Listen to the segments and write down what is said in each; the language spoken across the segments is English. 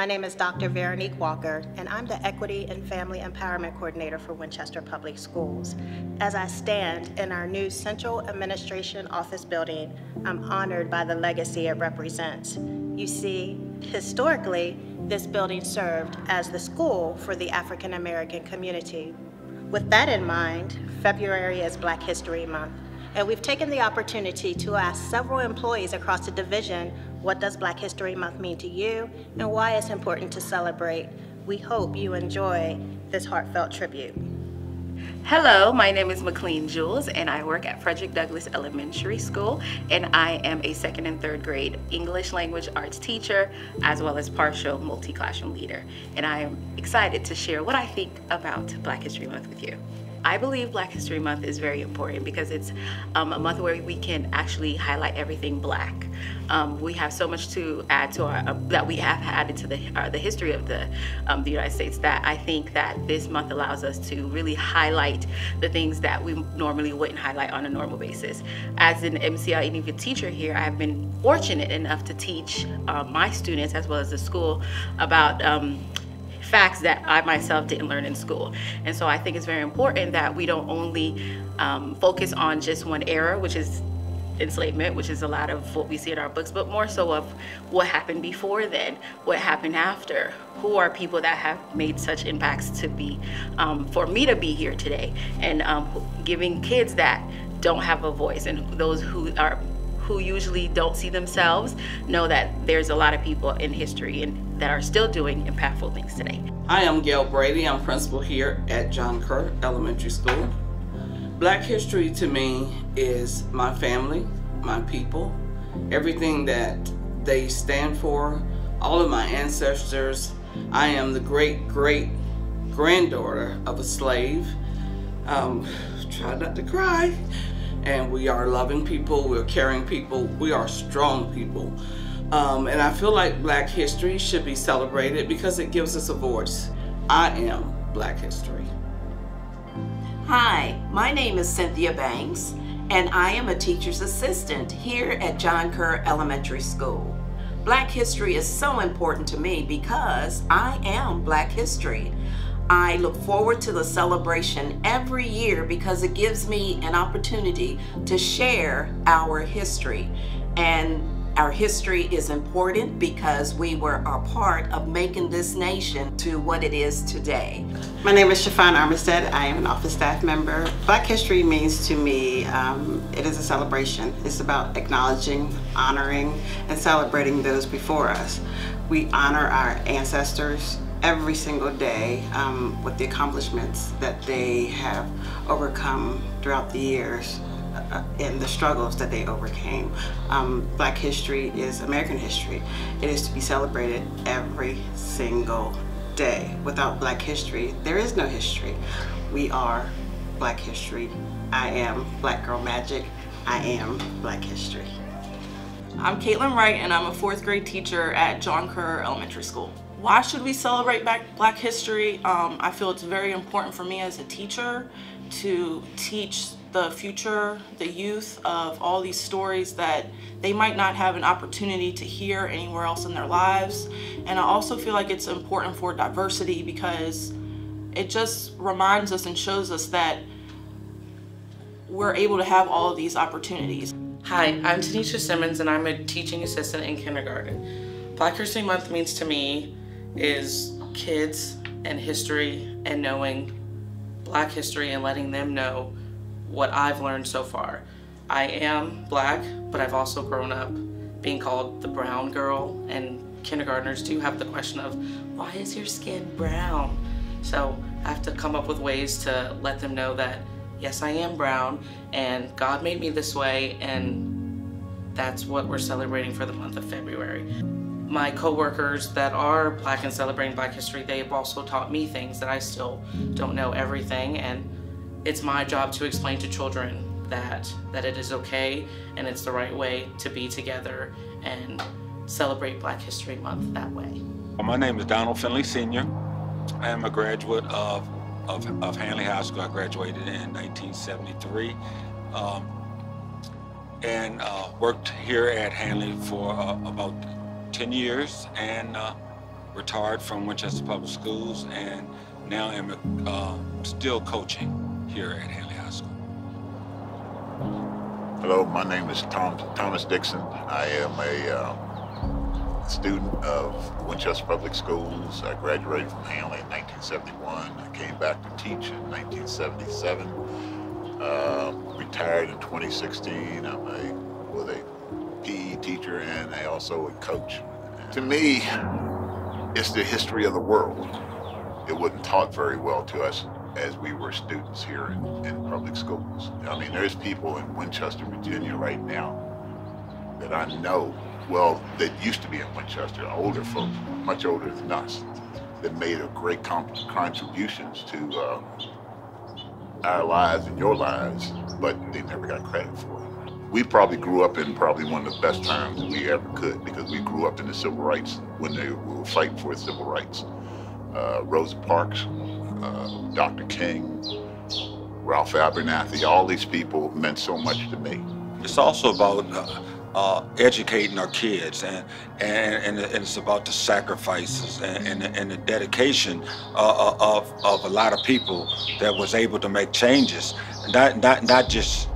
name is Dr. Veronique Walker, and I'm the Equity and Family Empowerment Coordinator for Winchester Public Schools. As I stand in our new Central Administration Office building, I'm honored by the legacy it represents. You see, historically, this building served as the school for the African American community. With that in mind, February is Black History Month, and we've taken the opportunity to ask several employees across the division, what does Black History Month mean to you and why it's important to celebrate? We hope you enjoy this heartfelt tribute. Hello, my name is McLean Jules and I work at Frederick Douglass Elementary School, and I am a 2nd and 3rd grade English language arts teacher as well as partial multi-classroom leader. And I am excited to share what I think about Black History Month with you. I believe Black History Month is very important because it's a month where we can actually highlight everything Black. We have so much to add to our, that we have added to the history of the United States, that I think that this month allows us to really highlight the things that we normally wouldn't highlight on a normal basis. As an MCL ENV teacher here, I've been fortunate enough to teach my students as well as the school about facts that I myself didn't learn in school. And so I think it's very important that we don't only focus on just one era, which is enslavement, which is a lot of what we see in our books, but more so of what happened before then, what happened after, who are people that have made such impacts to be, for me to be here today, and giving kids that don't have a voice and those who usually don't see themselves know that there's a lot of people in history and that are still doing impactful things today. Hi, I'm Gail Brady. I'm principal here at John Kerr Elementary School. Black history to me is my family, my people, everything that they stand for, all of my ancestors. I am the great-great-granddaughter of a slave. Try not to cry. And we are loving people, we're caring people, we are strong people. And I feel like Black history should be celebrated because it gives us a voice. I am Black history. Hi, my name is Cynthia Banks, and I am a teacher's assistant here at John Kerr Elementary School. Black history is so important to me because I am Black history. I look forward to the celebration every year because it gives me an opportunity to share our history. And our history is important because we were a part of making this nation to what it is today. My name is Shafan Armistead. I am an office staff member. Black history means to me, it is a celebration. It's about acknowledging, honoring, and celebrating those before us. We honor our ancestors every single day with the accomplishments that they have overcome throughout the years and the struggles that they overcame. Black history is American history. It is to be celebrated every single day. Without Black history, there is no history. We are Black history. I am Black Girl Magic. I am Black history. I'm Caitlin Wright, and I'm a 4th grade teacher at John Kerr Elementary School. Why should we celebrate Black history? I feel it's very important for me as a teacher to teach the future, the youth, of all these stories that they might not have an opportunity to hear anywhere else in their lives. And I also feel like it's important for diversity because it just reminds us and shows us that we're able to have all of these opportunities. Hi, I'm Tanisha Simmons and I'm a teaching assistant in kindergarten. Black History Month means to me is kids and history and knowing Black history and letting them know what I've learned so far. I am Black, but I've also grown up being called the brown girl, and kindergartners do have the question of, why is your skin brown? So I have to come up with ways to let them know that, yes, I am brown, and God made me this way, and that's what we're celebrating for the month of February. My coworkers that are Black and celebrating Black history, they've also taught me things that I still don't know everything, and it's my job to explain to children that it is okay and it's the right way to be together and celebrate Black History Month that way. My name is Donald Finley Sr. I am a graduate of Hanley High School. I graduated in 1973 and worked here at Hanley for about 10 years and retired from Winchester Public Schools, and now am still coaching here at Hanley High School. Hello, my name is Thomas Dixon. I am a student of Winchester Public Schools. I graduated from Hanley in 1971. I came back to teach in 1977. Retired in 2016. I'm was a PE teacher and also a coach. To me, it's the history of the world. It wasn't taught very well to us as we were students here in public schools. I mean, there's people in Winchester, Virginia right now that I know, well, that used to be in Winchester, older folks, much older than us, that made a great contributions to our lives and your lives, but they never got credit for it. We probably grew up in probably one of the best times we ever could, because we grew up in the civil rights when we were fighting for civil rights. Rosa Parks, Dr. King, Ralph Abernathy, all these people meant so much to me. It's also about educating our kids, and it's about the sacrifices and the dedication of a lot of people that was able to make changes, not just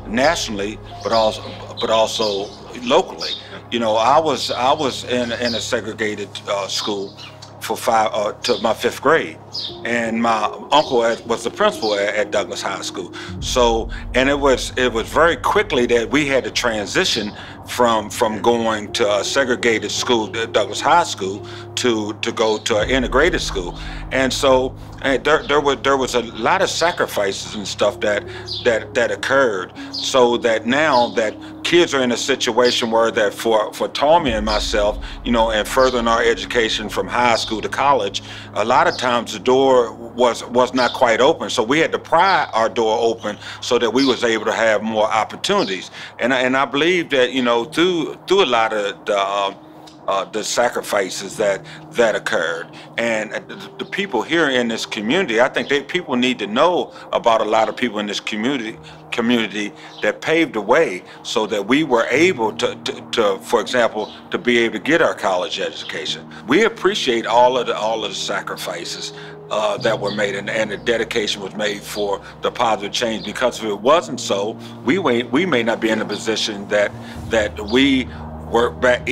nationally, but also locally. You know, I was in a segregated school for to my 5th grade, and my uncle was the principal at Douglas High School. So, and it was very quickly that we had to transition from going to a segregated school, Douglas High School, to go to an integrated school. And so there was a lot of sacrifices and stuff that occurred, so that now that kids are in a situation where that for Tommy and myself, you know, and furthering our education from high school to college, a lot of times the door was not quite open. So we had to pry our door open so that we was able to have more opportunities. And I believe that, you know, through a lot of the sacrifices that occurred, and the people here in this community, I think people need to know about a lot of people in this community that paved the way so that we were able to, for example, to be able to get our college education. We appreciate all of the sacrifices that were made, and the dedication was made for the positive change, because if it wasn't so, we may not be in the position that we were back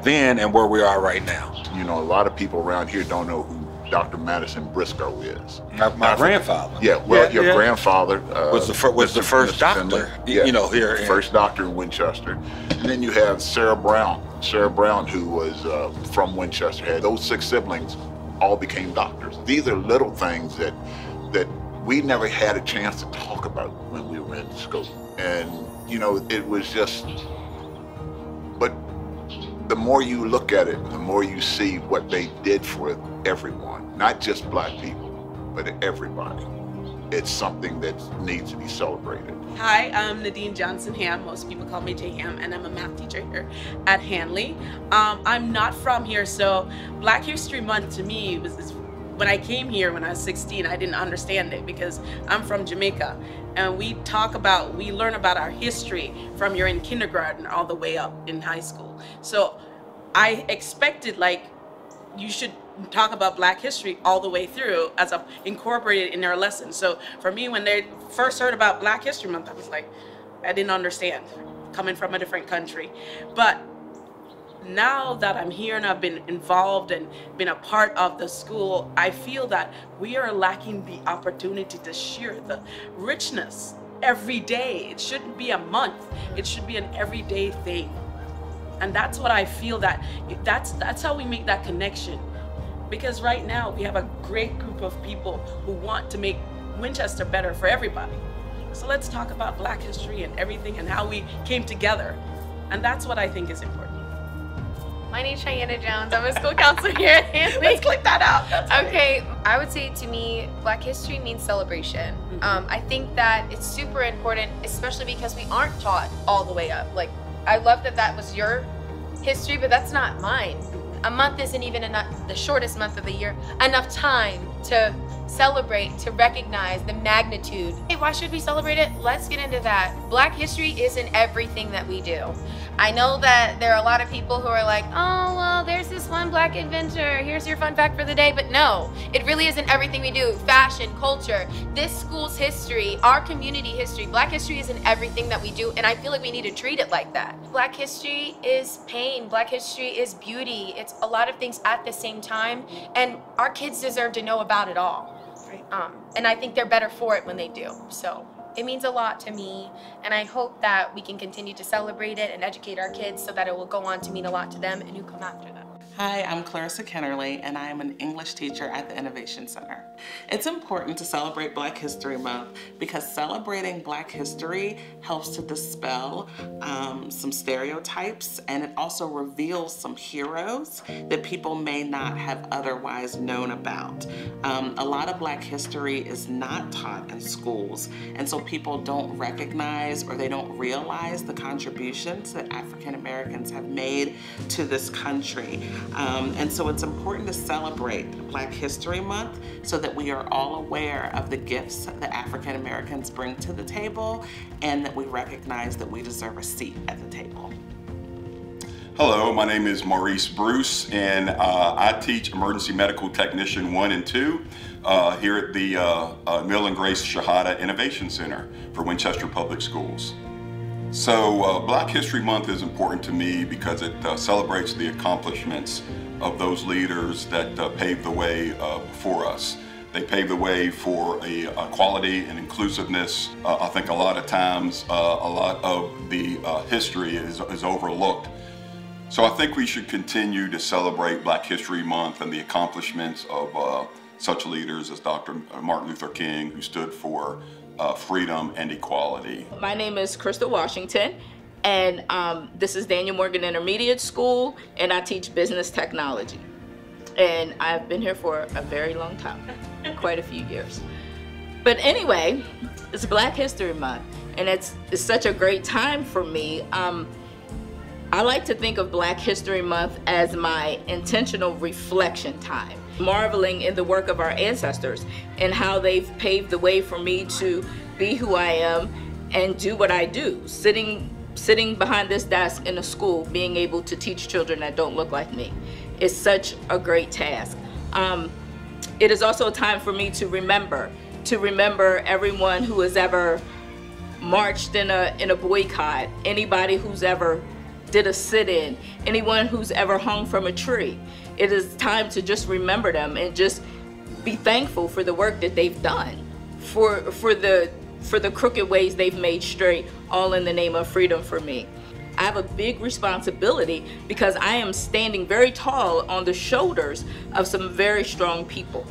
then and where we are right now. You know, a lot of people around here don't know who Dr. Madison Briscoe is. My grandfather. Yeah, well, your grandfather was the first doctor, you know, here. First doctor in Winchester. And then you have Sarah Brown. Sarah Brown, who was from Winchester, had those 6 siblings, all became doctors. These are little things that we never had a chance to talk about when we were in school. And, you know, it was just, but the more you look at it, the more you see what they did for everyone, not just black people, but everybody. It's something that needs to be celebrated. Hi, I'm Nadine Johnson-Ham. Most people call me J-Ham, and I'm a math teacher here at Hanley. I'm not from here, so Black History Month to me was when I came here when I was 16, I didn't understand it because I'm from Jamaica. And we learn about our history from you're in kindergarten all the way up in high school. So I expected, like, you should talk about Black history all the way through as incorporated in their lesson. So for me, when they first heard about Black History Month, I was like, I didn't understand, coming from a different country. But now that I'm here and I've been involved and been a part of the school, I feel that we are lacking the opportunity to share the richness every day. It shouldn't be a month. It should be an everyday thing. And that's what I feel, that's how we make that connection. Because right now we have a great group of people who want to make Winchester better for everybody. So let's talk about Black history and everything and how we came together. And that's what I think is important. My name's Cheyenne Jones. I'm a school counselor here at Hanley. Let's click that out. That's okay, I would say to me, Black history means celebration. I think that it's super important, especially because we aren't taught all the way up. Like, I love that was your history, but that's not mine. A month isn't even enough, the shortest month of the year, enough time to celebrate to recognize the magnitude. Hey, why should we celebrate it? Let's get into that. Black history is in everything that we do. I know that there are a lot of people who are like, oh, well, there's this one Black inventor, here's your fun fact for the day, but no, it really is in everything we do. Fashion, culture, this school's history, our community history. Black history is in everything that we do, and I feel like we need to treat it like that. Black history is pain, Black history is beauty. It's a lot of things at the same time, and our kids deserve to know about it all. And I think they're better for it when they do. So it means a lot to me, and I hope that we can continue to celebrate it and educate our kids so that it will go on to mean a lot to them and who come after them. Hi, I'm Clarissa Kennerly, and I am an English teacher at the Innovation Center. It's important to celebrate Black History Month because celebrating Black history helps to dispel some stereotypes, and it also reveals some heroes that people may not have otherwise known about. A lot of Black history is not taught in schools, and so people don't recognize or they don't realize the contributions that African Americans have made to this country. And so it's important to celebrate Black History Month so that we are all aware of the gifts that African Americans bring to the table and that we recognize that we deserve a seat at the table. Hello, my name is Maurice Bruce, and I teach Emergency Medical Technician 1 and 2 here at the Mill and Grace Shahada Innovation Center for Winchester Public Schools. So Black History Month is important to me because it celebrates the accomplishments of those leaders that paved the way before us. They paved the way for equality and inclusiveness. I think a lot of times a lot of the history is overlooked. So I think we should continue to celebrate Black History Month and the accomplishments of such leaders as Dr. Martin Luther King, who stood for freedom and equality. My name is Crystal Washington, and this is Daniel Morgan Intermediate School, and I teach business technology. And I've been here for a very long time, quite a few years. But anyway, it's Black History Month, and it's such a great time for me. I like to think of Black History Month as my intentional reflection time, marveling in the work of our ancestors and how they've paved the way for me to be who I am and do what I do. Sitting behind this desk in a school, being able to teach children that don't look like me is such a great task. It is also a time for me to remember everyone who has ever marched in a boycott, anybody who's ever did a sit-in, anyone who's ever hung from a tree. It is time to just remember them and just be thankful for the work that they've done, for the crooked ways they've made straight, all in the name of freedom for me. I have a big responsibility because I am standing very tall on the shoulders of some very strong people.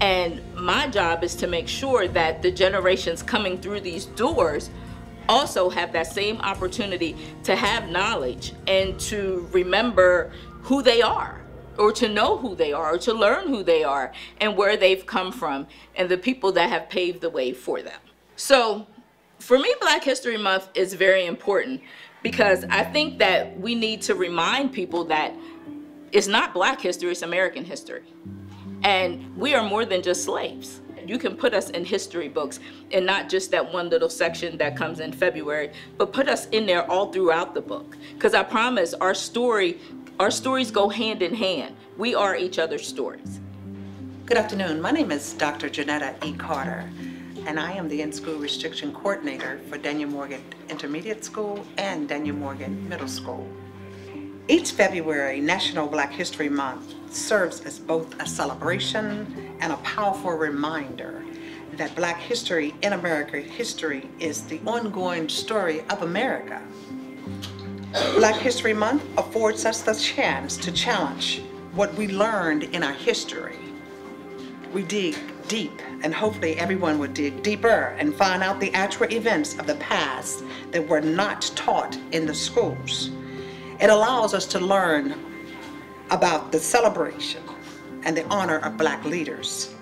And my job is to make sure that the generations coming through these doors also have that same opportunity to have knowledge and to remember who they are, or to know who they are, or to learn who they are and where they've come from and the people that have paved the way for them. So for me, Black History Month is very important because I think that we need to remind people that it's not Black history, it's American history. And we are more than just slaves. You can put us in history books and not just that one little section that comes in February, but put us in there all throughout the book. Because I promise our stories go hand in hand. We are each other's stories. Good afternoon. My name is Dr. Janetta E. Carter, and I am the in-school restriction coordinator for Daniel Morgan Intermediate School and Daniel Morgan Middle School. Each February, National Black History Month serves as both a celebration and a powerful reminder that Black history in American history is the ongoing story of America. Black History Month affords us the chance to challenge what we learned in our history. We dig deep, and hopefully everyone would dig deeper and find out the actual events of the past that were not taught in the schools. It allows us to learn about the celebration and the honor of Black leaders.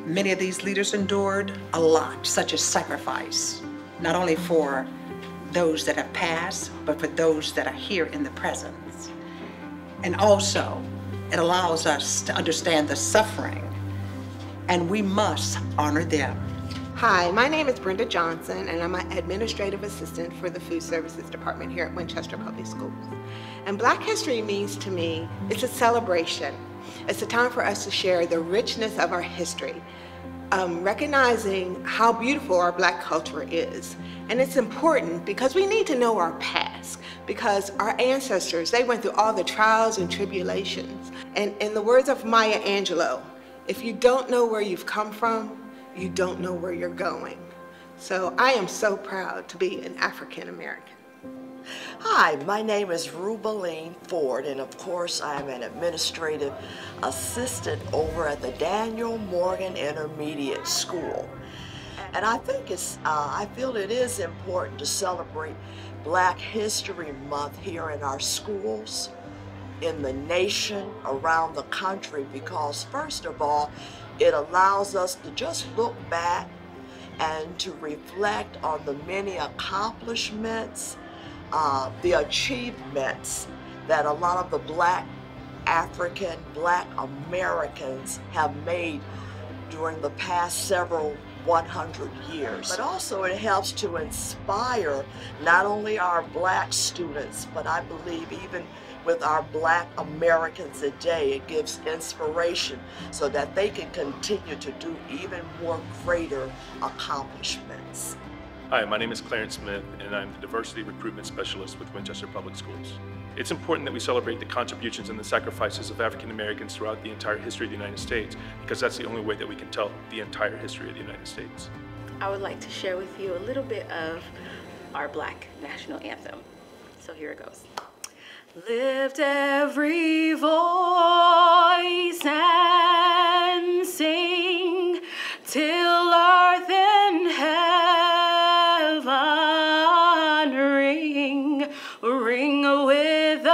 Many of these leaders endured a lot, such as sacrifice, not only for those that have passed, but for those that are here in the present. And also, it allows us to understand the suffering and we must honor them. Hi, my name is Brenda Johnson, and I'm an administrative assistant for the Food Services Department here at Winchester Public Schools. And Black History means to me, it's a celebration. It's a time for us to share the richness of our history, recognizing how beautiful our Black culture is. And it's important because we need to know our past, because our ancestors, they went through all the trials and tribulations. And in the words of Maya Angelou, if you don't know where you've come from, you don't know where you're going. So I am so proud to be an African American. Hi, my name is Rubeline Ford, and of course I am an administrative assistant over at the Daniel Morgan Intermediate School. And I think I feel it is important to celebrate Black History Month here in our schools, in the nation, around the country, because first of all, it allows us to just look back and to reflect on the many accomplishments, the achievements that a lot of the Black African, Black Americans have made during the past several 100 years. But also it helps to inspire not only our Black students, but I believe even with our Black Americans today, it gives inspiration so that they can continue to do even more greater accomplishments. Hi, my name is Clarence Smith, and I'm the Diversity Recruitment Specialist with Winchester Public Schools. It's important that we celebrate the contributions and the sacrifices of African Americans throughout the entire history of the United States, because that's the only way that we can tell the entire history of the United States. I would like to share with you a little bit of our Black national anthem. So here it goes. Lift every voice and sing till earth and heaven ring, ring with the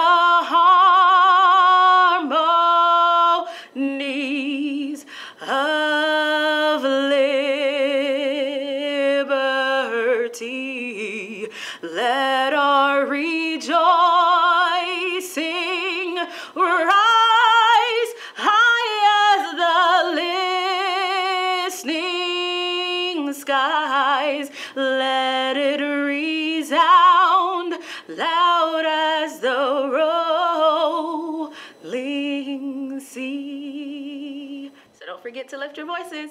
harmonies of liberty. Let our rejoicing rise high as the listening skies. Let it resound loud as the rolling sea. So don't forget to lift your voices.